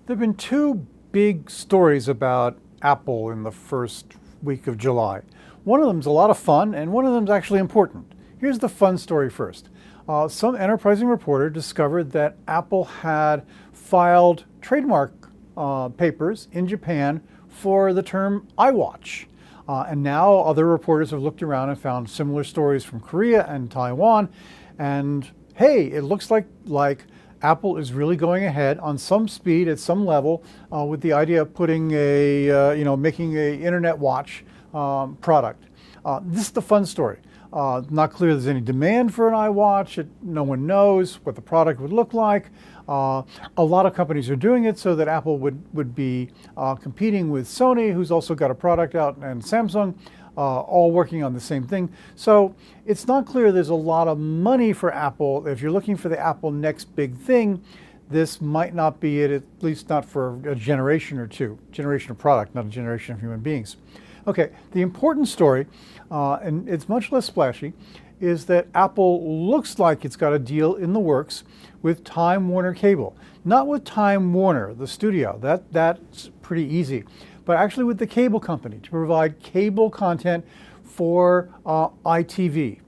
There have been two big stories about Apple in the first week of July. One of them is a lot of fun, and one of them is actually important. Here's the fun story first. Some enterprising reporter discovered that Apple had filed trademark papers in Japan for the term iWatch. And now other reporters have looked around and found similar stories from Korea and Taiwan. And hey, it looks like Apple is really going ahead on some speed at some level with the idea of putting making a internet watch product. This is the fun story. Not clear there's any demand for an iWatch. No one knows what the product would look like. A lot of companies are doing it so that Apple would be competing with Sony, who's also got a product out, and Samsung, all working on the same thing. So it's not clear there's a lot of money for Apple. If you're looking for the Apple next big thing, this might not be it, at least not for a generation or two. Generation of product, not a generation of human beings. Okay, the important story, and it's much less splashy, is that Apple looks like it's got a deal in the works with Time Warner Cable. Not with Time Warner, the studio, that's pretty easy, but actually with the cable company to provide cable content for iTV,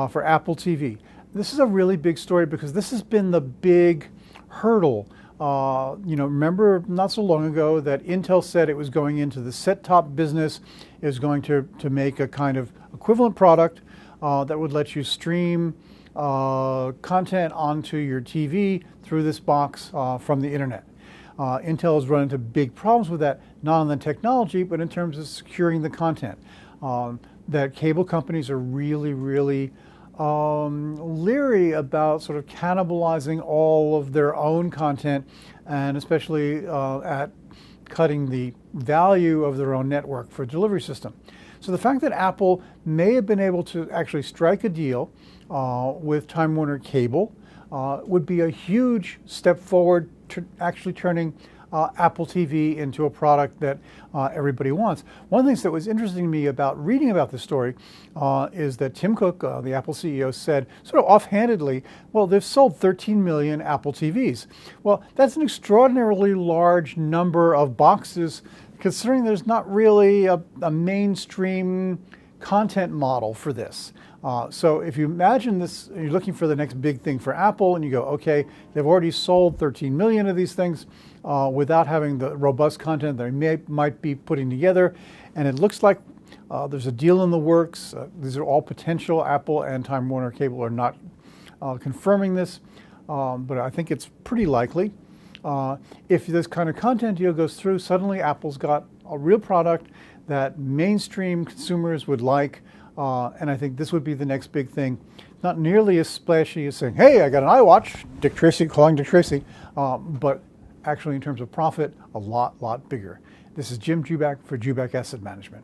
for Apple TV. This is a really big story because this has been the big hurdle. Remember not so long ago that Intel said it was going into the set-top business, it was going to make a kind of equivalent product that would let you stream content onto your TV through this box from the internet. Intel has run into big problems with that, not on the technology, but in terms of securing the content. That cable companies are really, really leery about sort of cannibalizing all of their own content, and especially at cutting the value of their own network for delivery system. So the fact that Apple may have been able to actually strike a deal with Time Warner Cable would be a huge step forward to actually turning Apple TV into a product that everybody wants. One of the things that was interesting to me about reading about this story is that Tim Cook, the Apple CEO, said sort of offhandedly, well, they've sold 13 million Apple TVs. Well, that's an extraordinarily large number of boxes, considering there's not really a mainstream content model for this. So if you imagine this, you're looking for the next big thing for Apple, and you go, okay, they've already sold 13 million of these things without having the robust content they might be putting together, and it looks like there's a deal in the works. These are all potential. Apple and Time Warner Cable are not confirming this, but I think it's pretty likely. If this kind of content deal goes through, suddenly Apple's got a real product that mainstream consumers would like, and I think this would be the next big thing. Not nearly as splashy as saying, hey, I got an iWatch, Dick Tracy calling Dick Tracy, but actually in terms of profit, a lot bigger. This is Jim Jubak for Jubak Asset Management.